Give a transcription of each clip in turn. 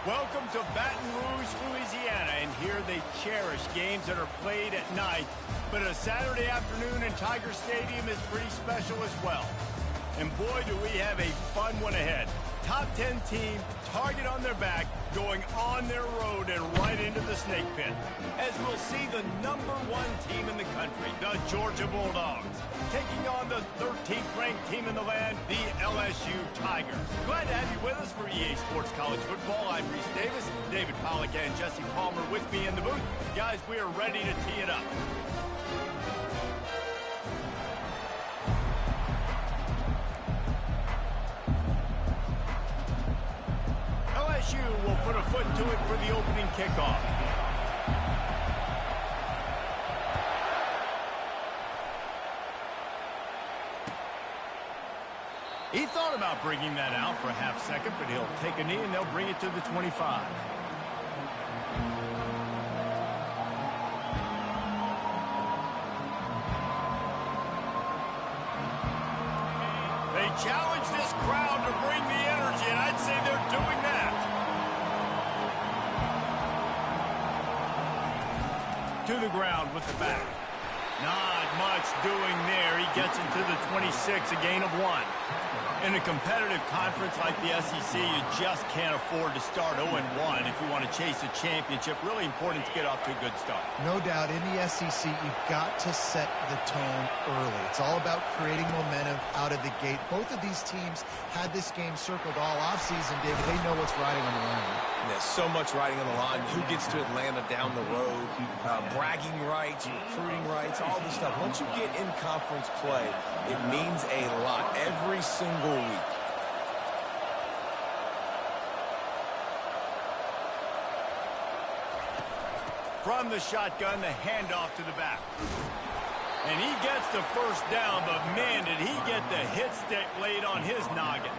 Welcome to Baton Rouge, Louisiana, and here they cherish games that are played at night. But a Saturday afternoon in Tiger Stadium is pretty special as well. And boy, do we have a fun one ahead. Top 10 team, target on their back, going on their road and right into the snake pit. As we'll see the #1 team in the country, the Georgia Bulldogs, taking on the 13th ranked team in the land, the LSU Tigers. Glad to have you with us for EA Sports College Football. I'm Reese Davis, David Pollack and Jesse Palmer with me in the booth. Guys, we are ready to tee it up. LSU will put a foot to it for the opening kickoff. He thought about bringing that out for a half second, but he'll take a knee and they'll bring it to the 25. They challenge this crowd to bring the energy, and I'd say they're doing that. To the ground with the back. Not much doing there. He gets into the 26, a gain of 1. In a competitive conference like the SEC, you just can't afford to start 0-1 if you want to chase a championship. Really important to get off to a good start. No doubt, in the SEC, you've got to set the tone early. It's all about creating momentum out of the gate. Both of these teams had this game circled all offseason, David. They know what's riding on the line. There's so much riding on the line. Who gets to Atlanta down the road? Bragging rights, recruiting rights, all this stuff. Once you get in conference play, it means a lot every single week. From the shotgun, the handoff to the back. And he gets the first down, but man, did he get the hit stick laid on his noggin.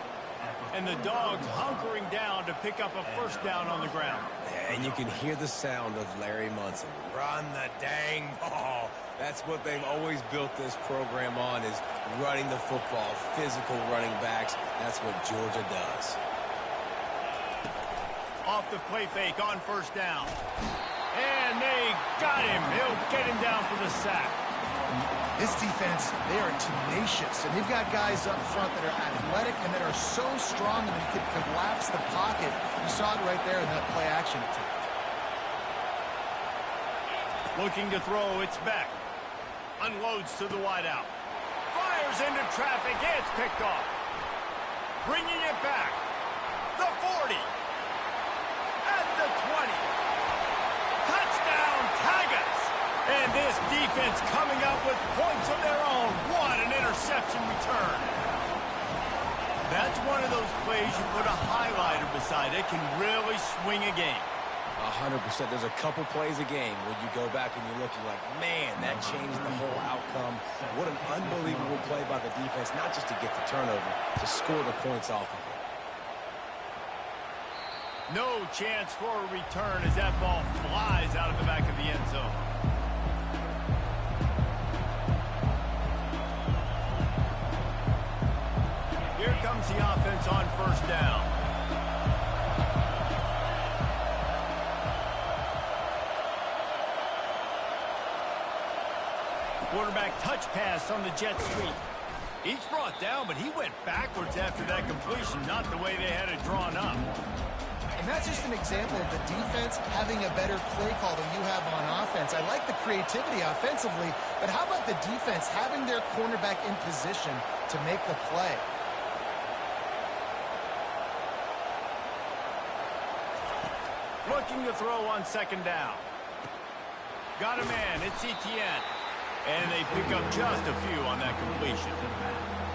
And the Dogs hunkering down to pick up a first down on the ground. And you can hear the sound of Larry Munson. Run the dang ball. That's what they've always built this program on, is running the football, physical running backs. That's what Georgia does. Off the play fake on first down. And they got him. He'll get him down for the sack. This defense, they are tenacious, and they've got guys up front that are athletic and that are so strong that they can collapse the pocket. You saw it right there in that play action attempt. Looking to throw, it's Beck. Unloads to the wideout. Fires into traffic. It's picked off. Bringing it back. The 40. At the 20. Touchdown, Tigers. And this defense coming up with points of their own. What an interception return. That's one of those plays you put a highlighter beside it. Can really swing a game. 100%. There's a couple plays a game where you go back and you're looking like, man, that changed the whole outcome. What an unbelievable play by the defense, not just to get the turnover, to score the points off of it. No chance for a return as that ball flies out of the back of the end zone. Here comes the offense on first down. Quarterback touch pass on the jet sweep. He's brought down, but he went backwards after that completion, not the way they had it drawn up. And that's just an example of the defense having a better play call than you have on offense. I like the creativity offensively, but how about the defense having their cornerback in position to make the play? Looking to throw on second down. Got a man, it's Etienne. And they pick up just a few on that completion.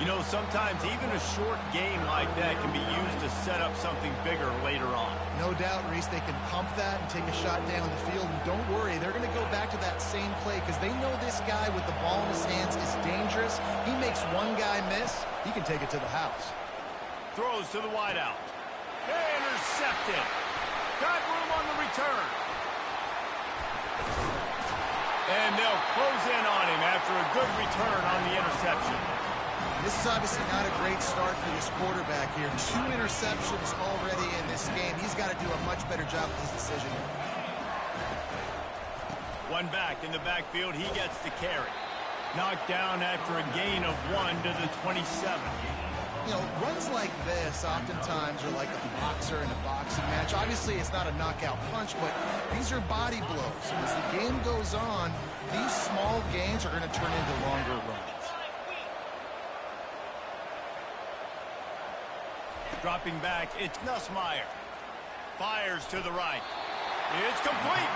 You know, sometimes even a short game like that can be used to set up something bigger later on. No doubt, Reese, they can pump that and take a shot down the field. And don't worry, they're going to go back to that same play because they know this guy with the ball in his hands is dangerous. He makes one guy miss, he can take it to the house. Throws to the wideout. Intercepted. Got room on the return. And they'll close in on him after a good return on the interception. This is obviously not a great start for this quarterback here. 2 interceptions already in this game. He's got to do a much better job with his decision. One back in the backfield. He gets the carry. Knocked down after a gain of 1 to the 27. You know, runs like this oftentimes are like a boxer in a boxing match. Obviously, it's not a knockout punch, but these are body blows. As the game goes on, these small gains are going to turn into longer runs. Dropping back, it's Nussmeier. Fires to the right. It's complete.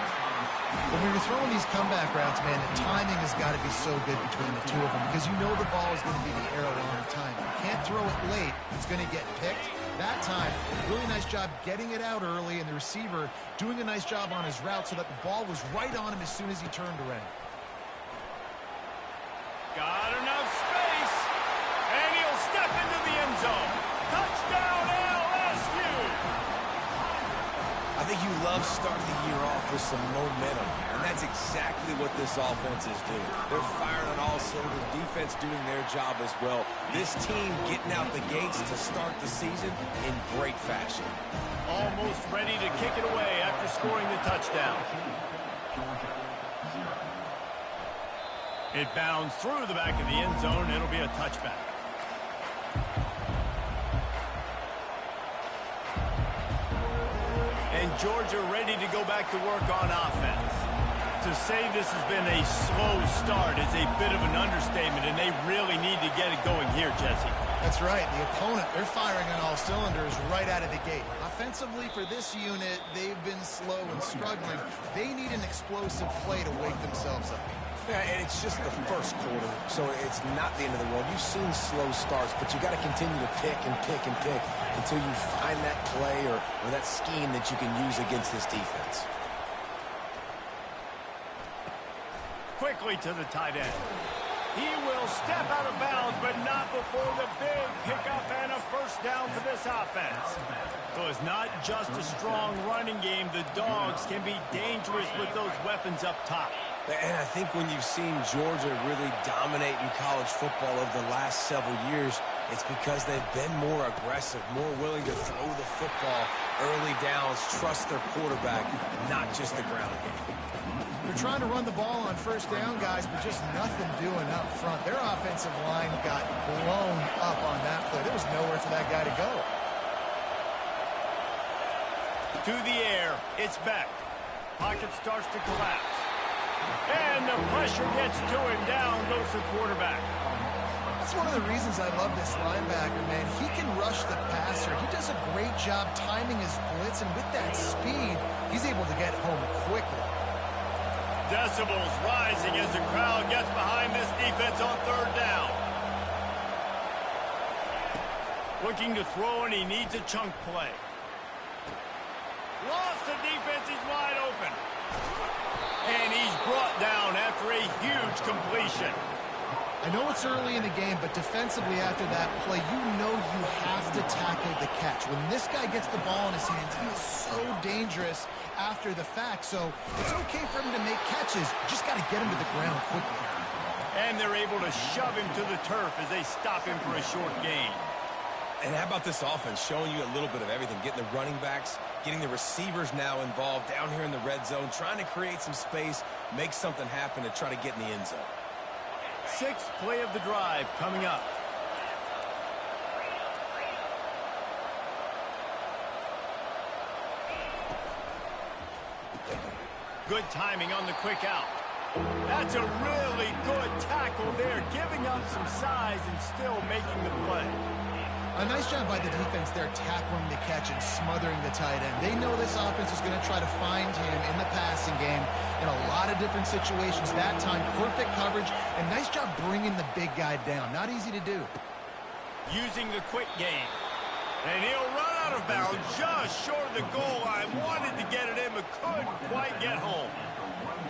When you're throwing these comeback routes, man, the timing has got to be so good between the two of them because you know the ball is going to be the arrow on the time. You can't throw it late. It's going to get picked. That time, really nice job getting it out early, and the receiver doing a nice job on his route so that the ball was right on him as soon as he turned around. Got enough space, and he'll step into the end zone. Touchdown, LSU! I think you love starting the year off with some momentum, and that's exactly what this offense is doing. They're firing on all cylinders, defense doing their job as well. This team getting out the gates to start the season in great fashion. Almost ready to kick it away after scoring the touchdown. It bounds through the back of the end zone. It'll be a touchback. And Georgia ready to go back to work on offense. To say this has been a slow start is a bit of an understatement, and they really need to get it going here, Jesse. That's right. The opponent, they're firing on all cylinders right out of the gate. Offensively for this unit, they've been slow and struggling. They need an explosive play to wake themselves up. Yeah, and it's just the first quarter, so it's not the end of the world. You've seen slow starts, but you got to continue to pick and pick and pick until you find that play or that scheme that you can use against this defense. Quickly to the tight end. He will step out of bounds, but not before the big pickup and a first down for this offense. So it's not just a strong running game. The Dogs can be dangerous with those weapons up top. And I think when you've seen Georgia really dominate in college football over the last several years, it's because they've been more aggressive, more willing to throw the football early downs, trust their quarterback, not just the ground game. They're trying to run the ball on first down, guys, but just nothing doing up front. Their offensive line got blown up on that play. There was nowhere for that guy to go. To the air, it's Beck. Pocket starts to collapse. And the pressure gets to him. Down goes the quarterback. That's one of the reasons I love this linebacker, man. He can rush the passer. He does a great job timing his blitz, and with that speed, he's able to get home quickly. Decibels rising as the crowd gets behind this defense on third down. Looking to throw, and he needs a chunk play. Lost the defense. He's wide open. And he's brought down after a huge completion. I know it's early in the game, but defensively after that play, you know you have to tackle the catch. When this guy gets the ball in his hands, he is so dangerous after the fact. So it's okay for him to make catches. You just got to get him to the ground quickly. And they're able to shove him to the turf as they stop him for a short gain. And how about this offense showing you a little bit of everything, getting the running backs, getting the receivers now involved down here in the red zone, trying to create some space, make something happen to try to get in the end zone. Sixth play of the drive coming up. Good timing on the quick out. That's a really good tackle there, giving up some size and still making the play. A nice job by the defense there tackling the catch and smothering the tight end. They know this offense is going to try to find him in the passing game in a lot of different situations. That time, perfect coverage, and nice job bringing the big guy down. Not easy to do. Using the quick game. And he'll run out of bounds just short of the goal line. Wanted to get it in, but couldn't quite get home.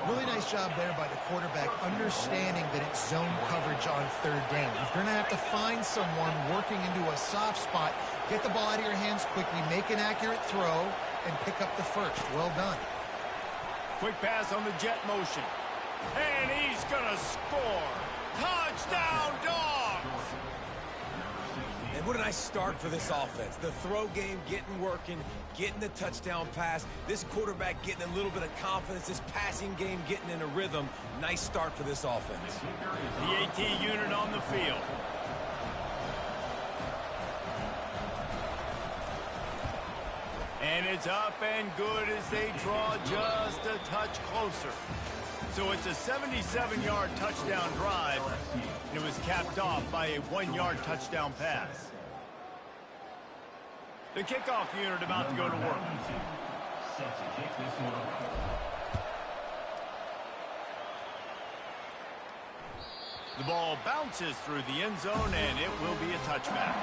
Really nice job there by the quarterback, understanding that it's zone coverage on third down. You're going to have to find someone working into a soft spot, get the ball out of your hands quickly, make an accurate throw, and pick up the first. Well done. Quick pass on the jet motion. And he's going to score. Touchdown, Dogs! And what a nice start for this offense. The throw game getting working, getting the touchdown pass. This quarterback getting a little bit of confidence. This passing game getting in a rhythm. Nice start for this offense. The AT unit on the field. And it's up and good as they draw just a touch closer. So it's a 77-yard touchdown drive. It was capped off by a 1-yard touchdown pass. The kickoff unit about to go to work. The ball bounces through the end zone, and it will be a touchback.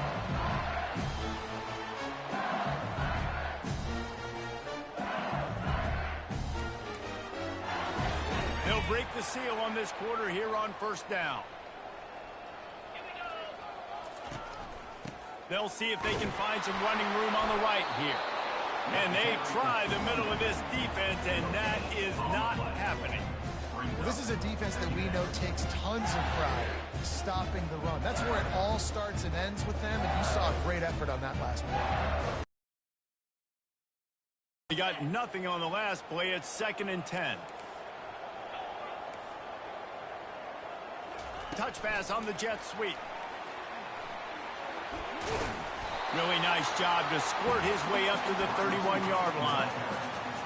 They'll break the seal on this quarter here on first down. They'll see if they can find some running room on the right here. And they try the middle of this defense, and that is not happening. This is a defense that we know takes tons of pride stopping the run. That's where it all starts and ends with them, and you saw a great effort on that last play. They got nothing on the last play. It's 2nd and 10. Touch pass on the jet sweep. Really nice job to squirt his way up to the 31-yard line.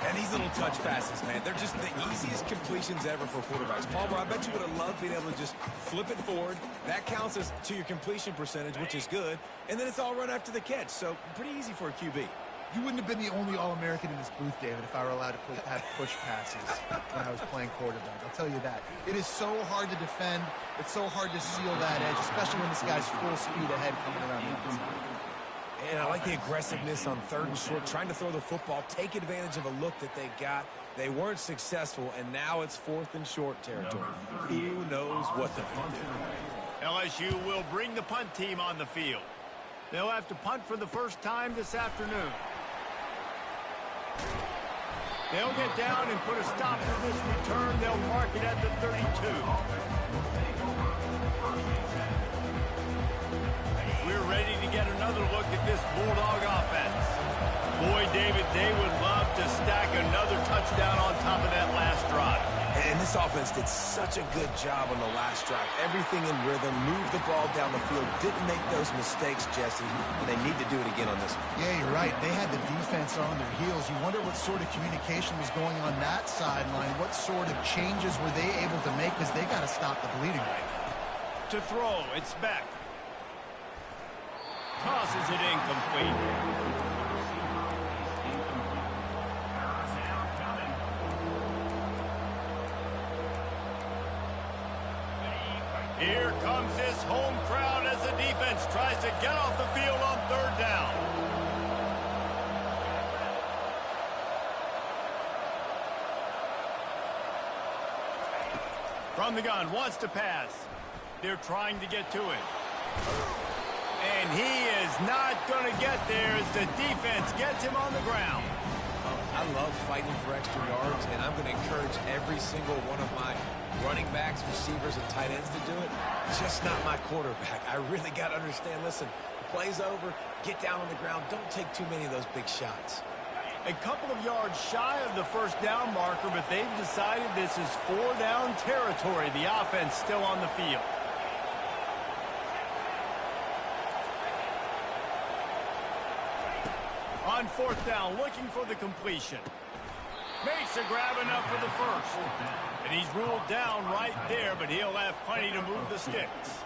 And these little touch passes, man, they're just the easiest completions ever for quarterbacks. Palmer, I bet you would have loved being able to just flip it forward. That counts as to your completion percentage, which is good. And then it's all run after the catch, so pretty easy for a QB. You wouldn't have been the only All-American in this booth, David, if I were allowed to have push passes when I was playing quarterback. I'll tell you that. It is so hard to defend. It's so hard to seal that edge, especially when this guy's full speed ahead coming around the outside. And I like the aggressiveness on 3rd and short, trying to throw the football, take advantage of a look that they got. They weren't successful, and now it's 4th and short territory. Who knows what they're going to do? LSU will bring the punt team on the field. They'll have to punt for the first time this afternoon. They'll get down and put a stop to this return. They'll mark it at the 32. We're ready to get another look at this Bulldog offense. Boy, David, they would love to stack another touchdown on top of that last drive. And this offense did such a good job on the last drive. Everything in rhythm, moved the ball down the field, didn't make those mistakes, Jesse. And they need to do it again on this one. Yeah, you're right. They had the defense on their heels. You wonder what sort of communication was going on that sideline. What sort of changes were they able to make, because they got to stop the bleeding right now. To throw, it's Beck. Tosses it incomplete. Here comes this home crowd as the defense tries to get off the field on 3rd down. From the gun, wants to pass. They're trying to get to it. And he is not going to get there as the defense gets him on the ground. I love fighting for extra yards, and I'm going to encourage every single one of my running backs, receivers, and tight ends to do it. Just not my quarterback. I really got to understand, listen, the play's over, get down on the ground, don't take too many of those big shots. A couple of yards shy of the first down marker, but they've decided this is 4-down territory. The offense still on the field. On 4th down, looking for the completion. Makes a grab enough for the first. And he's ruled down right there, but he'll have plenty to move the sticks.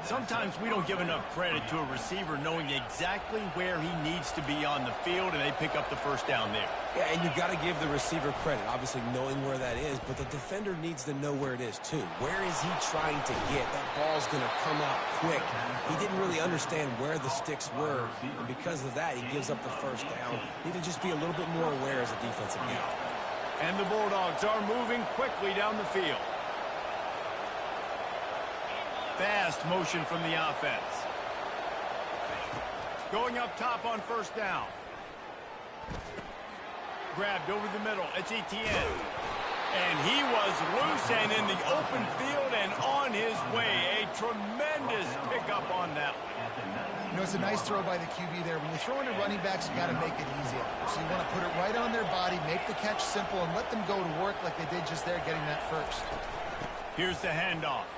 Sometimes we don't give enough credit to a receiver knowing exactly where he needs to be on the field, and they pick up the first down there. Yeah, and you've got to give the receiver credit, obviously knowing where that is, but the defender needs to know where it is too. Where is he trying to get? That ball's going to come out quick. He didn't really understand where the sticks were, and because of that, he gives up the first down. Need to just be a little bit more aware as a defensive guy. And the Bulldogs are moving quickly down the field. Fast motion from the offense. Going up top on first down. Grabbed over the middle. It's Etienne. And he was loose and in the open field and on his way. A tremendous pickup on that one. You know, it's a nice throw by the QB there. When you throw into running backs, you got to make it easy. So you want to put it right on their body, make the catch simple, and let them go to work like they did just there, getting that first. Here's the handoff.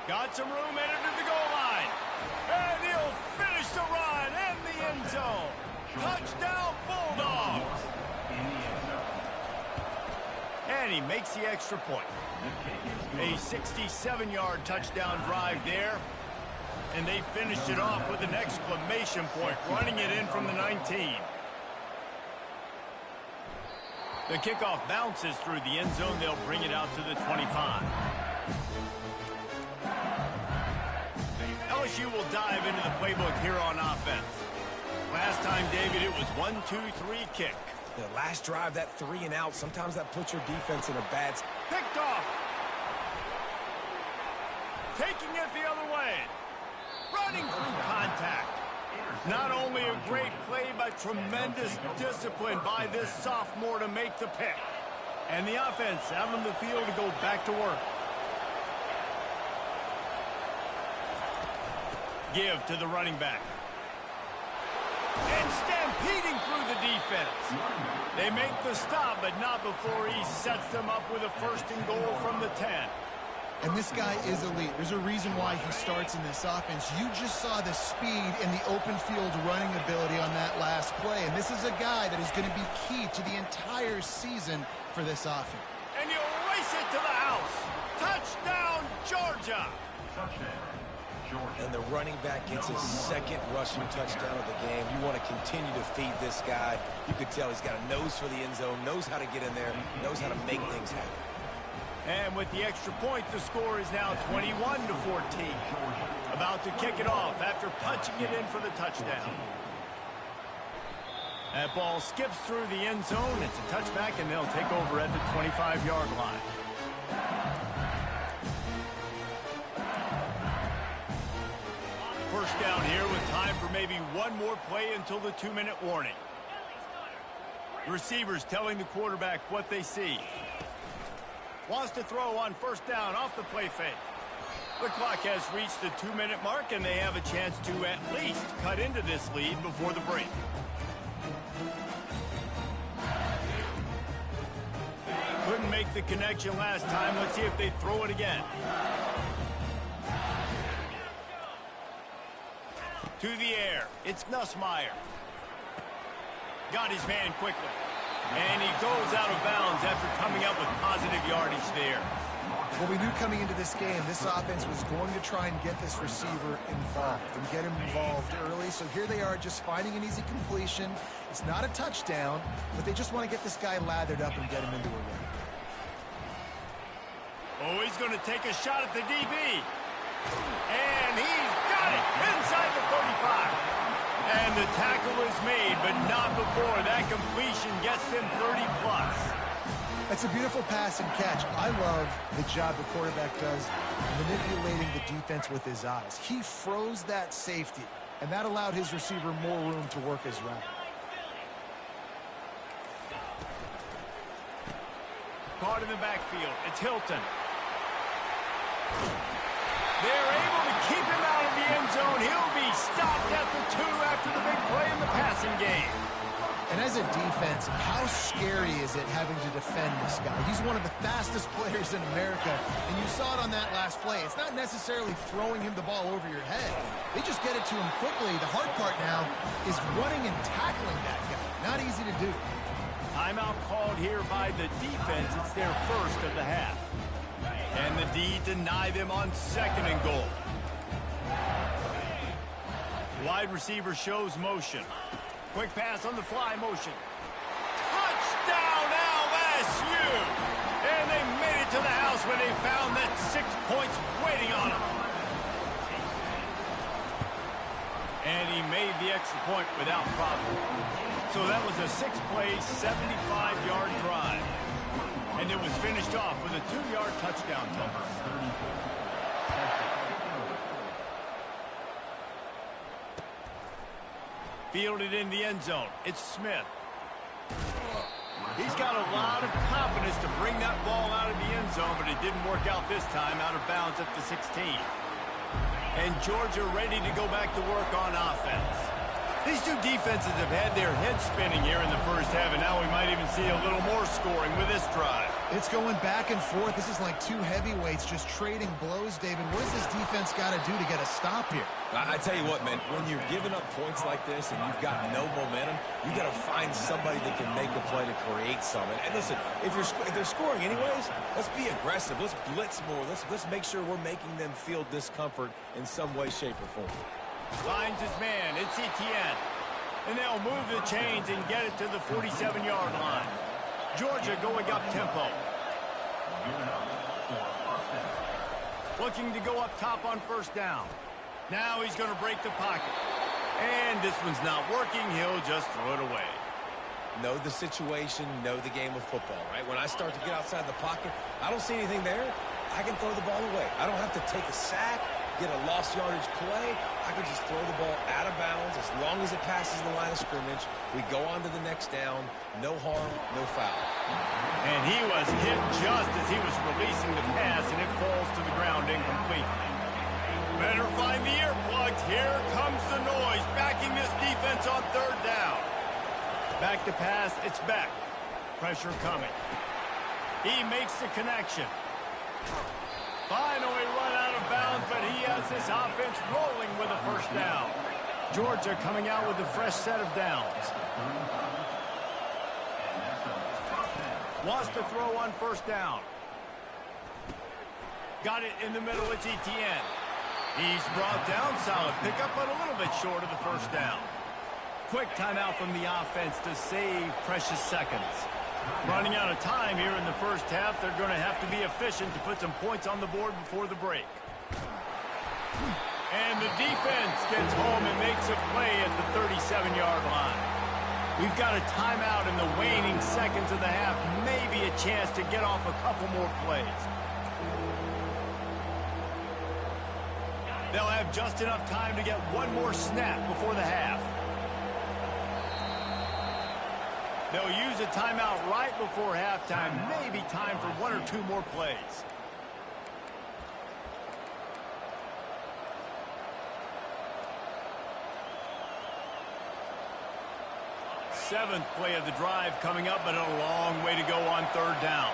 Got some room, headed to the goal line. And he'll finish the run in the end zone. Touchdown, Bulldogs. And he makes the extra point. A 67-yard touchdown drive there. And they finished it off with an exclamation point, running it in from the 19. The kickoff bounces through the end zone. They'll bring it out to the 25. LSU will dive into the playbook here on offense. Last time, David, it was 1-2-3 kick. The last drive, that 3 and out, sometimes that puts your defense in a bad... Picked off. Taking it the other way. Running through contact. Not only a great play, but tremendous discipline by this sophomore to make the pick. And the offense out on the field to go back to work. Give to the running back. And stampeding through the defense. They make the stop, but not before he sets them up with a first and goal from the 10. And this guy is elite. There's a reason why he starts in this offense. You just saw the speed and the open field running ability on that last play. And this is a guy that is going to be key to the entire season for this offense. And you race it to the house. Touchdown, Georgia. And the running back gets his second rushing touchdown of the game. You want to continue to feed this guy. You could tell he's got a nose for the end zone, knows how to get in there, knows how to make things happen. And with the extra point, the score is now 21-14. About to kick it off after punching it in for the touchdown. That ball skips through the end zone. It's a touchback, and they'll take over at the 25-yard line. First down here with time for maybe one more play until the 2-minute warning. Receivers telling the quarterback what they see. Wants to throw on first down off the play fake. The clock has reached the 2-minute mark, and they have a chance to at least cut into this lead before the break. Couldn't make the connection last time. Let's see if they throw it again. To the air. It's Nussmeier. Got his man quickly. And he goes out of bounds after coming up with positive yardage there. Well, we knew coming into this game, this offense was going to try and get this receiver involved and get him involved early. So here they are just finding an easy completion. It's not a touchdown, but they just want to get this guy lathered up and get him into a run. Oh, he's going to take a shot at the DB. And he's got it inside the 35. And the tackle is made, but not before that completion gets them 30-plus. That's a beautiful pass and catch. I love the job the quarterback does manipulating the defense with his eyes. He froze that safety, and that allowed his receiver more room to work his route. Caught in the backfield. It's Hilton. They're able to keep him out of the end zone. He'll be stopped at the 2 after the big play in the passing game. And as a defense, how scary is it having to defend this guy? He's one of the fastest players in America, and you saw it on that last play. It's not necessarily throwing him the ball over your head. They just get it to him quickly. The hard part now is running and tackling that guy. Not easy to do. Timeout called here by the defense. It's their first of the half. And the D deny them on 2nd and goal. Wide receiver shows motion. Quick pass on the fly motion. Touchdown LSU! And they made it to the house when they found that 6 points waiting on them. And he made the extra point without problem. So that was a 6-play, 75-yard drive. And it was finished off with a 2-yard touchdown toss. Fielded in the end zone. It's Smith. He's got a lot of confidence to bring that ball out of the end zone, but it didn't work out this time, out of bounds at the 16. And Georgia ready to go back to work on offense. These two defenses have had their heads spinning here in the first half, and now we might even see a little more scoring with this drive. It's going back and forth. This is like two heavyweights just trading blows, David. What does this defense got to do to get a stop here? I tell you what, man, when you're giving up points like this and you've got no momentum, you got to find somebody that can make a play to create something. And listen, if they're scoring anyways, let's be aggressive. Let's blitz more. Let's make sure we're making them feel discomfort in some way, shape, or form. Finds his man. It's Etienne. And they'll move the chains and get it to the 47-yard line. Georgia going up tempo. Looking to go up top on first down. Now he's going to break the pocket. And this one's not working. He'll just throw it away. Know the situation, know the game of football, right? When I start to get outside the pocket, I don't see anything there. I can throw the ball away. I don't have to take a sack, get a lost yardage play. I can just throw the ball out of bounds as long as it passes the line of scrimmage. We go on to the next down. No harm, no foul. And he was hit just as he was releasing the pass, and it falls to the ground incomplete. Better find the earplugs. Here comes the noise, backing this defense on third down. Back to pass, it's back. Pressure coming. He makes the connection. Finally run out of bounds, but he has this offense rolling with a first down. Georgia coming out with a fresh set of downs. Wants to throw on first down. Got it in the middle, it's Etienne. He's brought down, solid pickup, but a little bit short of the first down. Quick timeout from the offense to save precious seconds. Running out of time here in the first half. They're going to have to be efficient to put some points on the board before the break. And the defense gets home and makes a play at the 37-yard line. We've got a timeout in the waning seconds of the half. Maybe a chance to get off a couple more plays. They'll have just enough time to get one more snap before the half. They'll use a timeout right before halftime. Maybe time for one or two more plays. Seventh play of the drive coming up, but a long way to go on third down.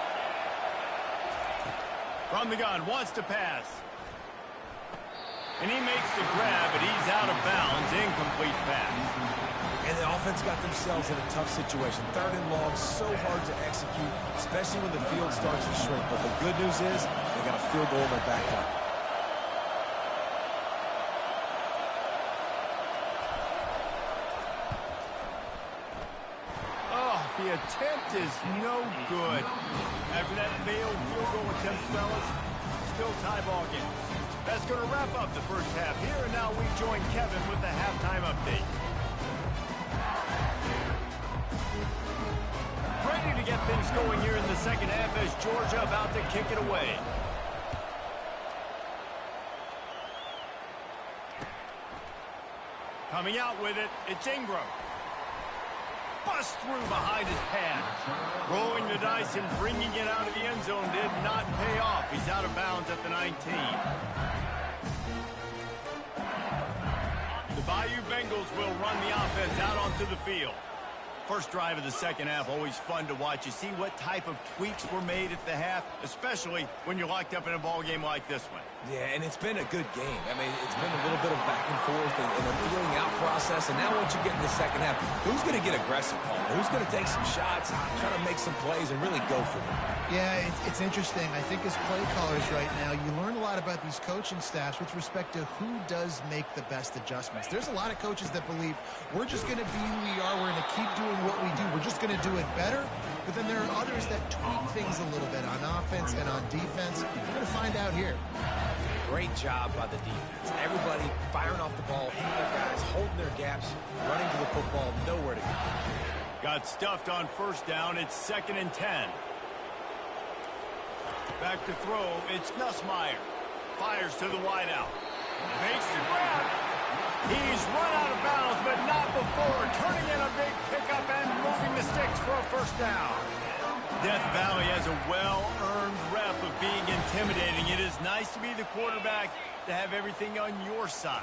From the gun, wants to pass. And he makes the grab, but he's out of bounds. Incomplete pass. And the offense got themselves in a tough situation. Third and long, so hard to execute, especially when the field starts to shrink. But the good news is they got a field goal in their back pocket. Oh, the attempt is no good. After that failed field goal attempt, fellas, still tie ball game. That's going to wrap up the first half. Here and now we join Kevin with the halftime update. Ready to get things going here in the second half as Georgia about to kick it away. Coming out with it, it's Ingram. Bust through behind his pad. Rolling the dice and bringing it out of the end zone did not pay off. He's out of bounds at the 19. The Bayou Bengals will run the offense out onto the field. First drive of the second half, always fun to watch. You see what type of tweaks were made at the half, especially when you're locked up in a ball game like this one. Yeah, and it's been a good game. I mean, it's been a little bit of back and forth and a feeling out process. And now once you get in the second half, who's going to get aggressive, Paul? Who's going to take some shots, try to make some plays, and really go for it? Yeah, it's interesting. I think as play callers right now, you learn a lot about these coaching staffs with respect to who does make the best adjustments. There's a lot of coaches that believe we're just going to be who we are. We're going to keep doing what we do. We're just going to do it better. But then there are others that tweak things a little bit on offense and on defense. We're going to find out here. Great job by the defense. Everybody firing off the ball, hitting their guys, holding their gaps, running to the football, nowhere to go. Got stuffed on first down. It's 2nd and 10. Back to throw. It's Nussmeier. Fires to the wideout. Makes the grab. He's run out of bounds, but not before. Turning in a big pickup and moving the sticks for a first down. Death Valley has a well-earned rep of being in intimidating. It is nice to be the quarterback, to have everything on your side.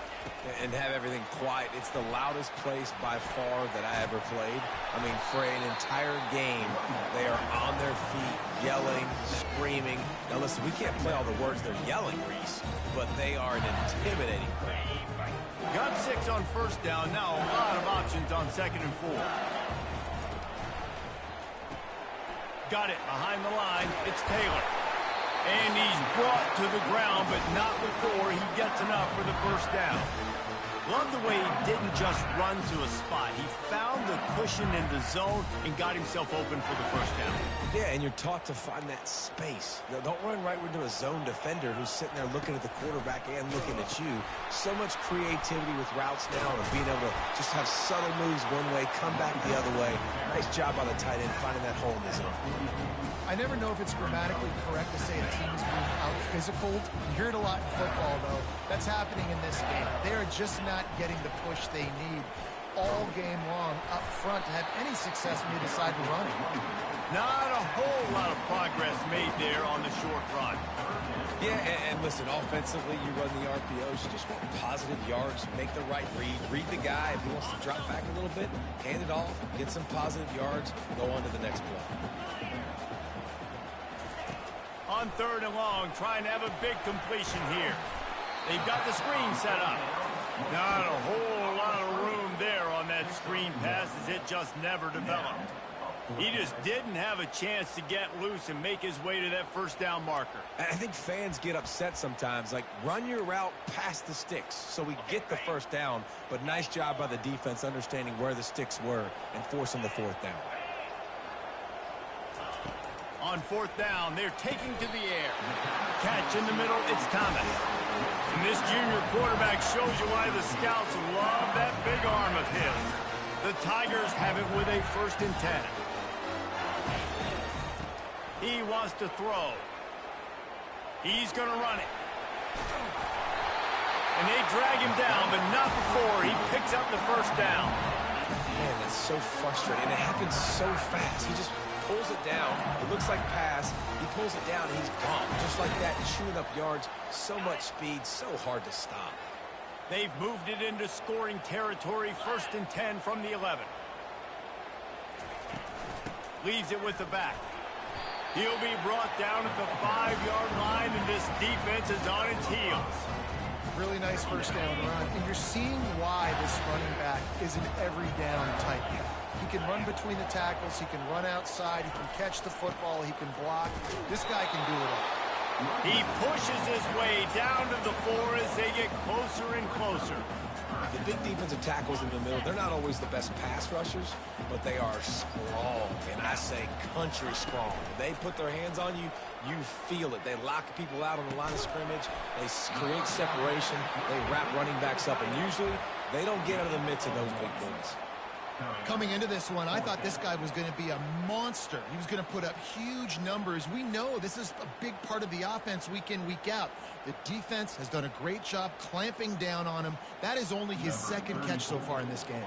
And have everything quiet. It's the loudest place by far that I ever played. I mean, for an entire game, they are on their feet, yelling, screaming. Now listen, we can't play all the words they're yelling, Reese, but they are an intimidating crowd. Got 6 on first down. Now a lot of options on 2nd and 4. Got it behind the line. It's Taylor. And he's brought to the ground, but not before he gets enough for the first down. Love the way he didn't just run to a spot. He found the cushion in the zone and got himself open for the first down. Yeah, and you're taught to find that space. Now, don't run right into a zone defender who's sitting there looking at the quarterback and looking at you. So much creativity with routes now and being able to just have subtle moves one way, come back the other way. Nice job by the tight end finding that hole in the zone. I never know if it's grammatically correct to say a team is being out-physicaled. You hear it a lot in football, though. That's happening in this game. They are just not getting the push they need all game long up front to have any success when they decide to run. Not a whole lot of progress made there on the short run. Yeah, and listen, offensively, you run the RPOs. You just want positive yards, make the right read the guy. If he wants to drop back a little bit, hand it off, get some positive yards, go on to the next play. On 3rd and long, trying to have a big completion here. They've got the screen set up. Not a whole lot of room there on that screen pass as it just never developed. He just didn't have a chance to get loose and make his way to that first down marker. I think fans get upset sometimes, like run your route past the sticks so we get the first down, but nice job by the defense understanding where the sticks were and forcing the 4th down. On 4th down, they're taking to the air. Catch in the middle, it's Thomas. And this junior quarterback shows you why the scouts love that big arm of his. The Tigers have it with a 1st and 10. He wants to throw. He's going to run it. And they drag him down, but not before he picks up the first down. Man, that's so frustrating. And it happens so fast. He just pulls it down. It looks like pass. He pulls it down, and he's gone. Just like that, chewing up yards. So much speed, so hard to stop. They've moved it into scoring territory. 1st and 10 from the 11. Leaves it with the back. He'll be brought down at the 5-yard line, and this defense is on its heels. Really nice first down run, and you're seeing why this running back is an every down type guy. He can run between the tackles, he can run outside, he can catch the football, he can block. This guy can do it all. He pushes his way down to the 4 as they get closer and closer. The big defensive tackles in the middle, they're not always the best pass rushers, but they are strong, and I say country strong. They put their hands on you, you feel it. They lock people out on the line of scrimmage. They create separation. They wrap running backs up, and usually they don't get out of the midst of those big boys. Coming into this one, I thought this guy was going to be a monster. He was going to put up huge numbers. We know this is a big part of the offense week in, week out. The defense has done a great job clamping down on him. That is only his 2nd catch so far in this game.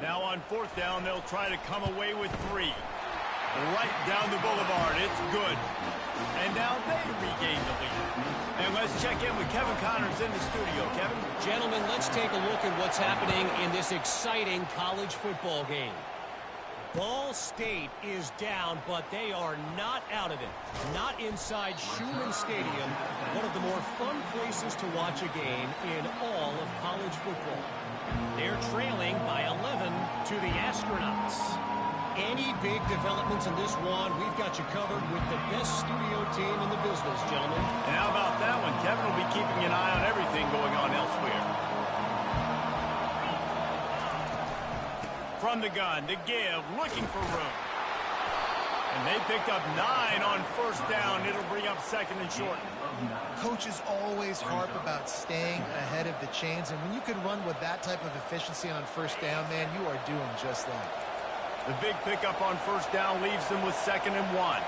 Now on 4th down, they'll try to come away with 3. Right down the boulevard. It's good. And now they regain the lead. And let's check in with Kevin Connors in the studio. Kevin? Gentlemen, let's take a look at what's happening in this exciting college football game. Ball State is down, but they are not out of it. Not inside Schumann Stadium, one of the more fun places to watch a game in all of college football. They're trailing by 11 to the Astronauts. Any big developments in this one, we've got you covered with the best studio team in the business, gentlemen. And how about that one? Kevin will be keeping an eye on everything going on elsewhere. From the gun, to give, looking for room. And they picked up 9 on 1st down. It'll bring up 2nd and short. Coaches always harp about staying ahead of the chains, and when you can run with that type of efficiency on 1st down, man, you are doing just that. The big pickup on 1st down leaves them with 2nd and 1.